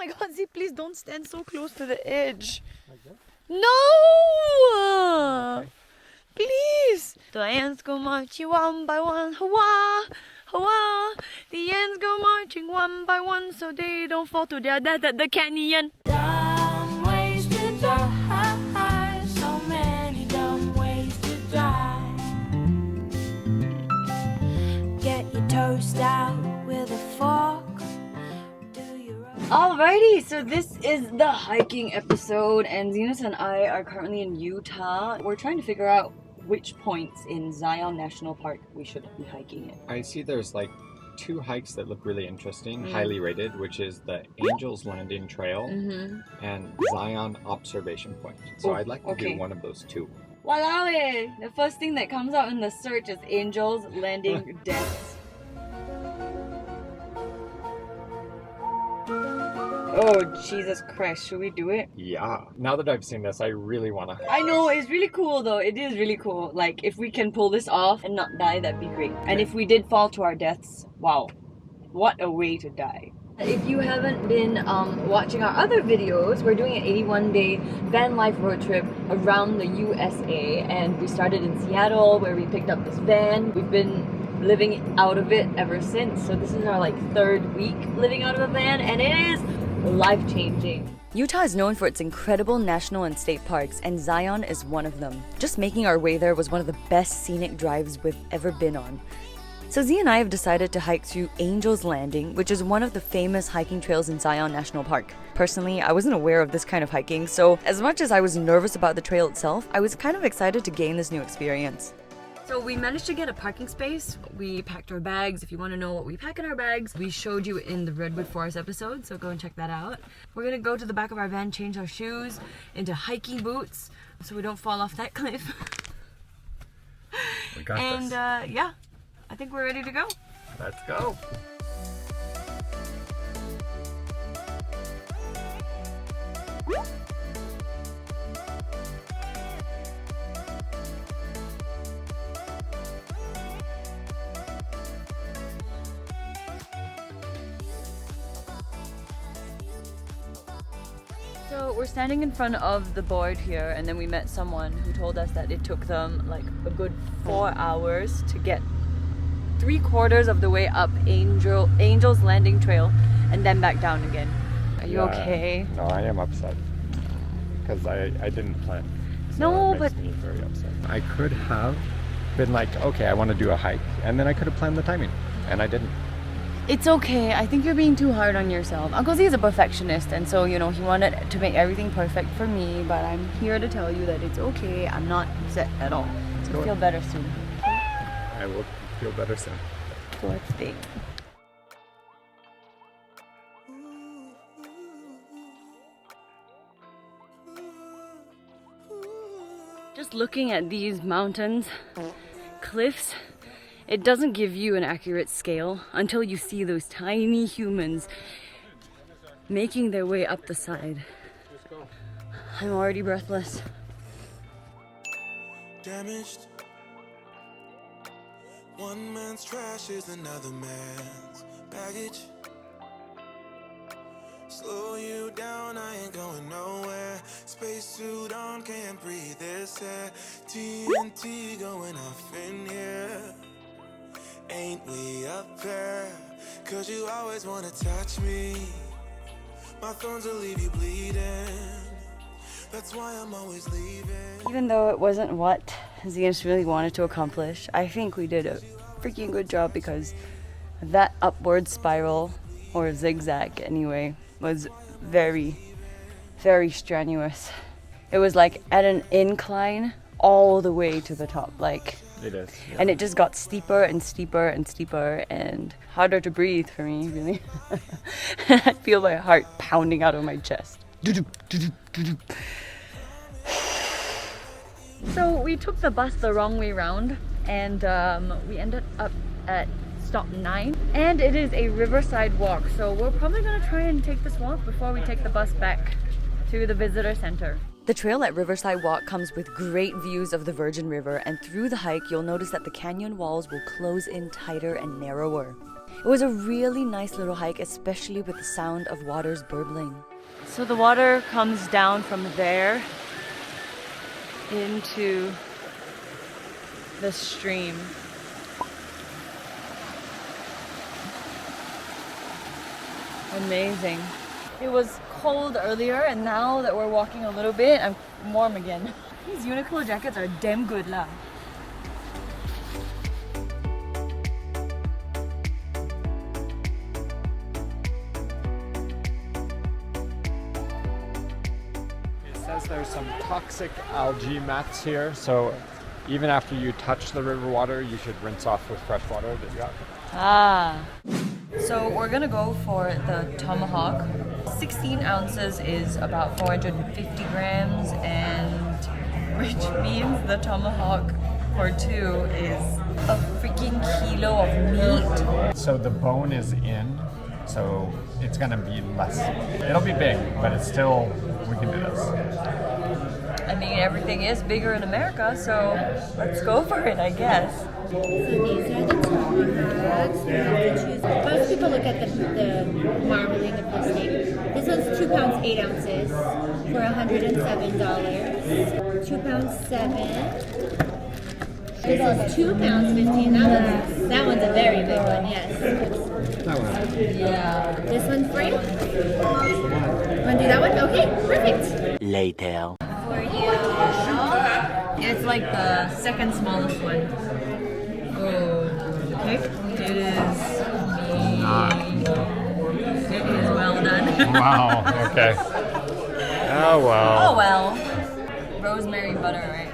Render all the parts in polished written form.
my god, Z, please don't stand so close to the edge. Like that? No! Okay. Please! The ants go marching one by one, hurrah! Hurrah! The ants go marching one by one so they don't fall to their death at the canyon. Dumb ways to die, so many dumb ways to die. Get your toast out with a fork. Alrighty, so this is the hiking episode, and Zenas and I are currently in Utah. We're trying to figure out which points in Zion National Park we should be hiking in. I see there's like 2 hikes that look really interesting, highly rated, which is the Angel's Landing Trail and Zion Observation Point. So I'd like to do one of those 2. Walao eh! The first thing that comes out in the search is Angel's Landing Deaths. Oh, Jesus Christ, should we do it? Yeah. Now that I've seen this, I really want to. I know, it's really cool though. It is really cool. Like, if we can pull this off and not die, that'd be great. And if we did fall to our deaths, wow. What a way to die. If you haven't been watching our other videos, we're doing an 81-day van life road trip around the USA. And we started in Seattle, where we picked up this van. We've been living out of it ever since. So this is our like 3rd week living out of a van, and it is life-changing. Utah is known for its incredible national and state parks, and Zion is one of them. Just making our way there was one of the best scenic drives we've ever been on. So Z and I have decided to hike through Angel's Landing, which is one of the famous hiking trails in Zion National Park. Personally, I wasn't aware of this kind of hiking, so as much as I was nervous about the trail itself, I was kind of excited to gain this new experience. So we managed to get a parking space. We packed our bags. If you want to know what we pack in our bags, we showed you in the Redwood Forest episode, so go and check that out. We're gonna go to the back of our van, change our shoes into hiking boots so we don't fall off that cliff. We got this. And yeah, I think we're ready to go. Let's go. So we're standing in front of the board here, and then we met someone who told us that it took them like a good 4 hours to get 3/4 of the way up Angel's Landing Trail and then back down again. Are you okay? No, I am upset because I didn't plan. So no, it makes me very upset. I could have been like, okay, I want to do a hike, and then I could have planned the timing, and I didn't. It's okay. I think you're being too hard on yourself. Uncle Z is a perfectionist, and so, you know, he wanted to make everything perfect for me, but I'm here to tell you that it's okay. I'm not upset at all. You'll feel better soon. I will feel better soon. So let's dig. Just looking at these mountains, cliffs, it doesn't give you an accurate scale until you see those tiny humans making their way up the side. I'm already breathless. Damaged. One man's trash is another man's baggage. Slow you down, I ain't going nowhere. Spacesuit on, can't breathe this air. TNT going off in here. Ain't we up there? Cause you always wanna touch me. My thorns will leave you bleeding. That's why I'm always leaving. Even though it wasn't what Zenas really wanted to accomplish, I think we did a freaking good job, because that upward spiral, or zigzag anyway, was very, very strenuous. It was like at an incline all the way to the top, like. It is. Yeah. And it just got steeper and steeper and steeper and harder to breathe for me, really. I feel my heart pounding out of my chest. So we took the bus the wrong way round, and we ended up at stop 9, and it is a Riverside Walk, so we're probably gonna try and take this walk before we take the bus back to the visitor center. The trail at Riverside Walk comes with great views of the Virgin River, and through the hike you'll notice that the canyon walls will close in tighter and narrower. It was a really nice little hike, especially with the sound of waters burbling. So the water comes down from there into the stream. Amazing. It was cold earlier, and now that we're walking a little bit, I'm warm again. These Uniqlo jackets are damn good lah. It says there's some toxic algae mats here, so even after you touch the river water, you should rinse off with fresh water that you got. Ah. So we're gonna go for the tomahawk. 16 ounces is about 450 grams, and which means the tomahawk for two is a freaking kilo of meat. So the bone is in, so it's gonna be less. It'll be big, but it's still, we can do this. I mean, everything is bigger in America, so let's go for it, I guess. So these are the tomahawks. You have to choose. Most people look at the marbling of the steak. This one's 2 pounds 8 ounces for $107. 2 pounds 7. This is 2 pounds 15. That one's a very big one. Yes. That one. Yeah. This one's for you. Want to do that one? Okay. Perfect. Later. For you. It's like the second smallest one. Oh, okay. It is well done. Wow, okay. Oh well. Oh well. Rosemary butter, right?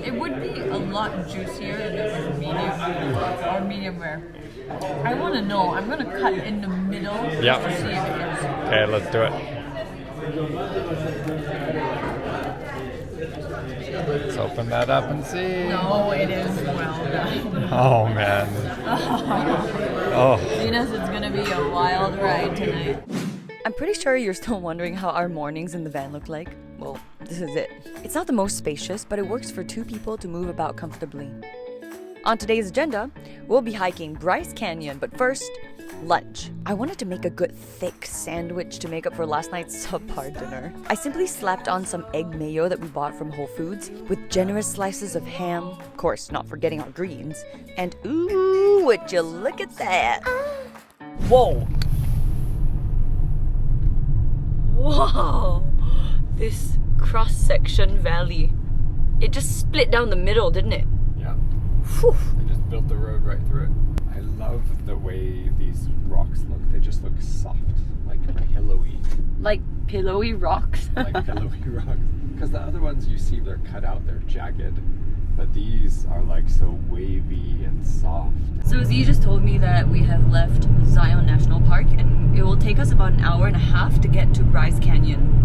It would be a lot juicier if it was medium or medium rare. I want to know. I'm going to cut in the middle to see if it is. Okay, let's do it. Let's open that up and see. No, it is well done. Oh man. Oh. Venus, it's gonna be a wild ride tonight. I'm pretty sure you're still wondering how our mornings in the van look like. Well, this is it. It's not the most spacious, but it works for two people to move about comfortably. On today's agenda, we'll be hiking Bryce Canyon, but first, lunch. I wanted to make a good thick sandwich to make up for last night's subpar dinner. I simply slapped on some egg mayo that we bought from Whole Foods with generous slices of ham, of course not forgetting our greens, and ooh, would you look at that? Whoa! Whoa! This cross-section valley. It just split down the middle, didn't it? Yeah. Whew. They just built the road right through it. I love the way these rocks look. They just look soft, like pillowy. Like pillowy rocks? Like pillowy rocks. Because the other ones you see, they're cut out, they're jagged. But these are like so wavy and soft. So Z just told me that we have left Zion National Park and it will take us about an hour and a half to get to Bryce Canyon.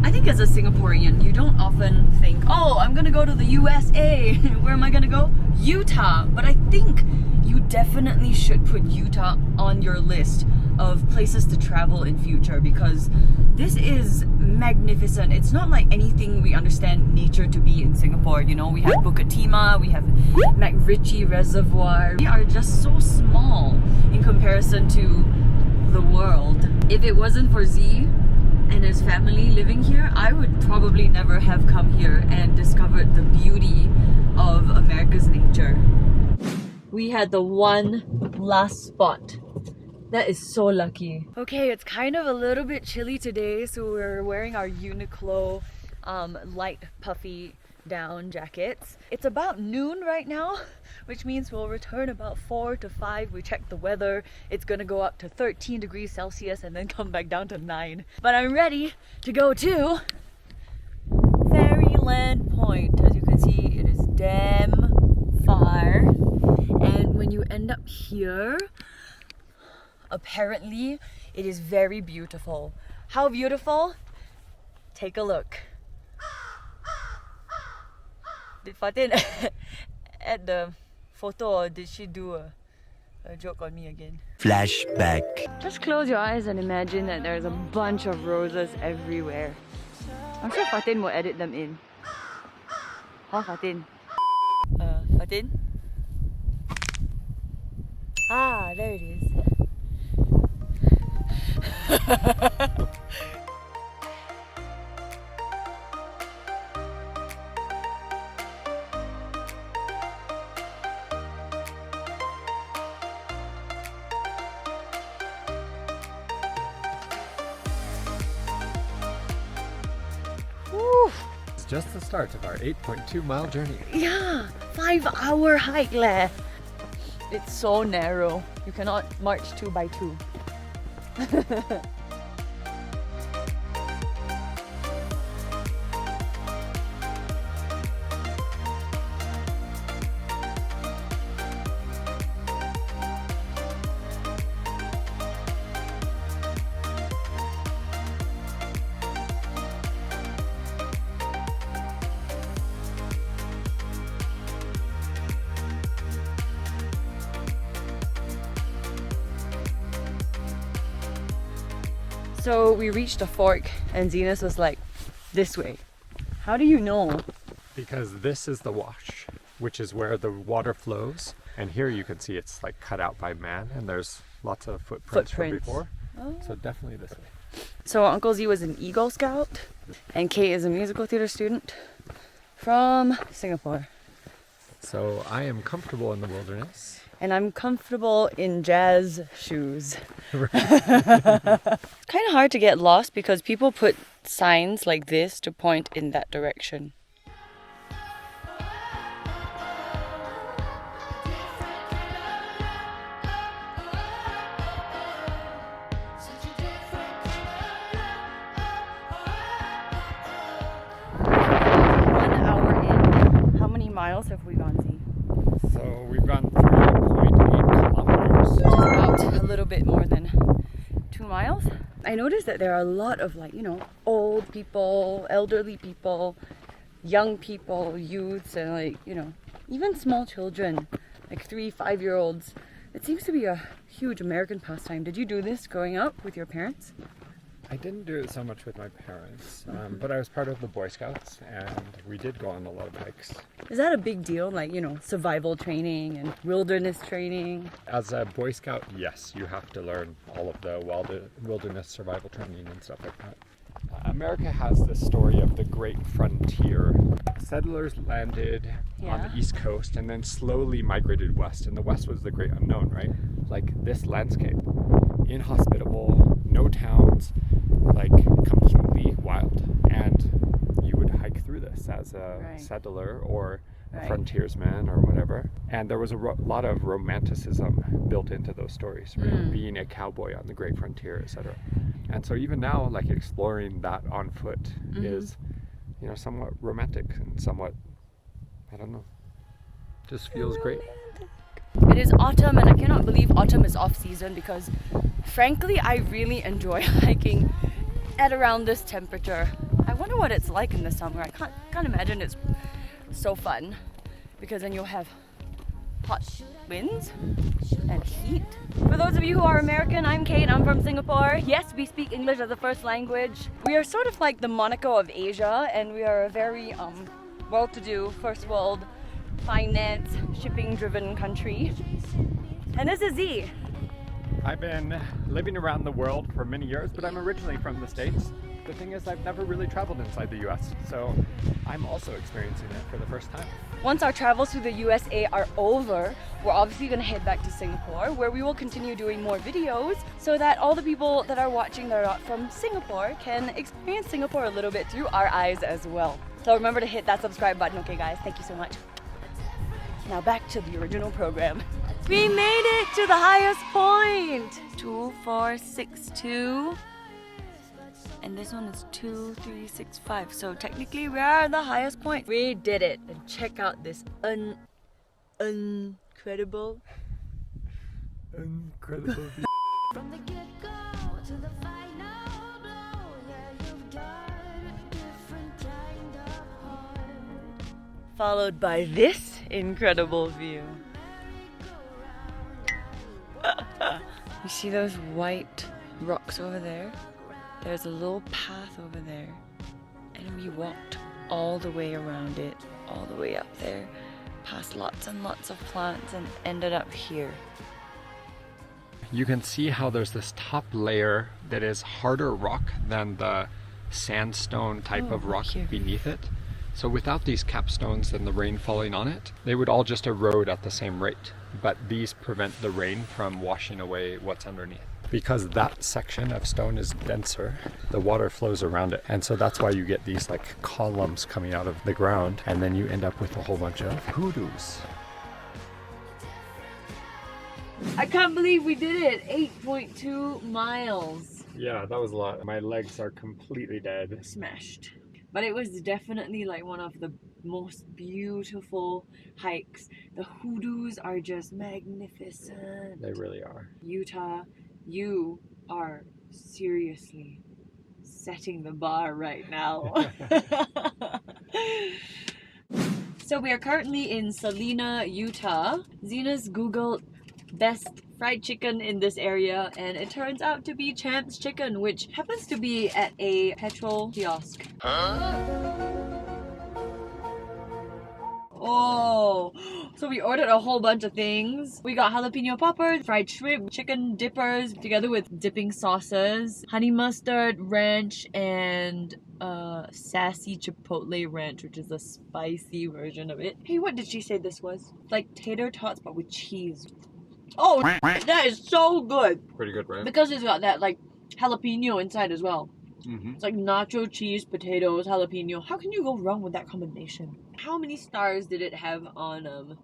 I think as a Singaporean, you don't often think, oh, I'm gonna go to the USA. Where am I gonna go? Utah. But I think you definitely should put Utah on your list of places to travel in future because this is magnificent. It's not like anything we understand nature to be in Singapore. You know, we have Bukit Timah, we have MacRitchie Reservoir. We are just so small in comparison to the world. If it wasn't for Z and his family living here, I would probably never have come here and discovered the beauty of America's nature. We had the one last spot. That is so lucky. Okay, it's kind of a little bit chilly today, so we're wearing our Uniqlo light puffy down jackets. It's about noon right now, which means we'll return about 4 to 5. We checked the weather. It's gonna go up to 13 degrees Celsius and then come back down to 9. But I'm ready to go to Fairyland Point. As you can see, it is damn far. And when you end up here, apparently it is very beautiful. How beautiful? Take a look. Did Fatin add the photo or did she do a joke on me again? Flashback. Just close your eyes and imagine that there's a bunch of roses everywhere. I'm sure Fatin will edit them in. Huh, Fatin? Fatin? Ah, there it is. It's just the start of our 8.2-mile journey. Yeah, 5-hour hike left. It's so narrow. You cannot march 2 by 2. So we reached a fork and Zenas was like, this way. How do you know? Because this is the wash, which is where the water flows. And here you can see it's like cut out by man and there's lots of footprints from before. Oh. So definitely this way. So Uncle Z was an Eagle Scout and Kate is a musical theater student from Singapore. So I am comfortable in the wilderness. And I'm comfortable in jazz shoes. It's kind of hard to get lost because people put signs like this to point in that direction. Miles have we gone, Z? So we've gone 3.8 kilometers. Just about a little bit more than 2 miles. I noticed that there are a lot of old people, elderly people, young people, youths, and even small children, like 3-5-year-olds. It seems to be a huge American pastime. Did you do this growing up with your parents? I didn't do it so much with my parents, but I was part of the Boy Scouts and we did go on a lot of hikes. Is that a big deal? Survival training and wilderness training? As a Boy Scout, yes, you have to learn all of the wilderness survival training and stuff like that. America has this story of the Great Frontier. Settlers landed on the East Coast and then slowly migrated west, and the west was the great unknown, right? Like this landscape, inhospitable, no towns, completely wild. And you would hike through this as a settler or a frontiersman or whatever. And there was a lot of romanticism built into those stories, right? Being a cowboy on the great frontier, etc. And so even now, exploring that on foot is, somewhat romantic and somewhat, I don't know, just feels great. It is autumn and I cannot believe autumn is off season because frankly I really enjoy hiking at around this temperature. I wonder what it's like in the summer. I can't imagine it's so fun because then you'll have hot winds and heat. For those of you who are American, I'm Kate, I'm from Singapore. Yes, we speak English as a first language. We are sort of like the Monaco of Asia and we are a very well-to-do, first world, finance, shipping-driven country. And this is Z. I've been living around the world for many years, but I'm originally from the States. The thing is, I've never really traveled inside the US, so I'm also experiencing it for the first time. Once our travels through the USA are over, we're obviously going to head back to Singapore, where we will continue doing more videos so that all the people that are watching that are not from Singapore can experience Singapore a little bit through our eyes as well. So remember to hit that subscribe button, okay guys? Thank you so much. Now back to the original program. We made it to the highest point! 2462. And this one is 2365. So technically we are at the highest point. We did it. And check out this incredible view. From the get-go to the final blow, yeah, you've got a different kind of heart. Followed by this incredible view. You see those white rocks over there? There's a little path over there, and we walked all the way around it, all the way up there, past lots and lots of plants, and ended up here. you can see how there's this top layer that is harder rock than the sandstone type of rock beneath it. So without these capstones and the rain falling on it, they would all just erode at the same rate. But these prevent the rain from washing away what's underneath. Because that section of stone is denser, the water flows around it. And so that's why you get these like columns coming out of the ground, and then you end up with a whole bunch of hoodoos. I can't believe we did it! 8.2 miles. Yeah, that was a lot. My legs are completely dead. Smashed. But it was definitely like one of the most beautiful hikes. The hoodoos are just magnificent. They really are. Utah, you are seriously setting the bar right now. So we are currently in Salina, Utah. Zena's Googled best fried chicken in this area, and it turns out to be Champ's Chicken, which happens to be at a petrol kiosk. Oh, so we ordered a whole bunch of things. We got jalapeno poppers, fried shrimp, chicken dippers, together with dipping sauces, honey mustard ranch, and sassy chipotle ranch, which is a spicy version of it. Hey, what did she say this was? Like tater tots, but with cheese. Oh, that is so good. Pretty good, right? Because it's got that like jalapeno inside as well. It's like nacho cheese, potatoes, jalapeno. How can you go wrong with that combination? How many stars did it have on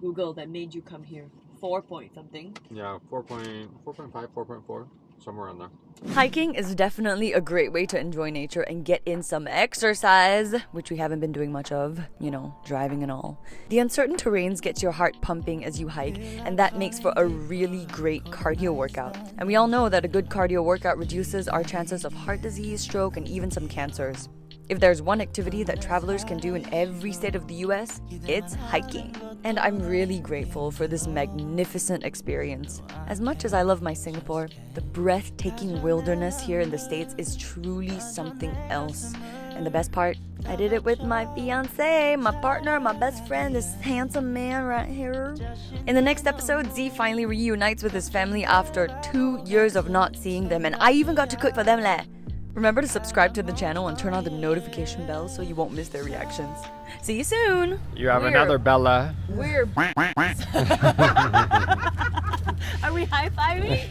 Google that made you come here? 4 point something. Yeah, 4.5, 4.4, somewhere on there. Hiking is definitely a great way to enjoy nature and get in some exercise, which we haven't been doing much of, you know, driving and all. The uncertain terrains gets your heart pumping as you hike, and that makes for a really great cardio workout. And we all know that a good cardio workout reduces our chances of heart disease, stroke, and even some cancers. If there's one activity that travelers can do in every state of the US, it's hiking. And I'm really grateful for this magnificent experience. As much as I love my Singapore, the breathtaking wilderness here in the States is truly something else. And the best part, I did it with my fiancé, my partner, my best friend, this handsome man right here. In the next episode, Z finally reunites with his family after 2 years of not seeing them, and I even got to cook for them leh. Remember to subscribe to the channel and turn on the notification bell so you won't miss their reactions. See you soon! You have another Bella. We're... Are we high-fiving?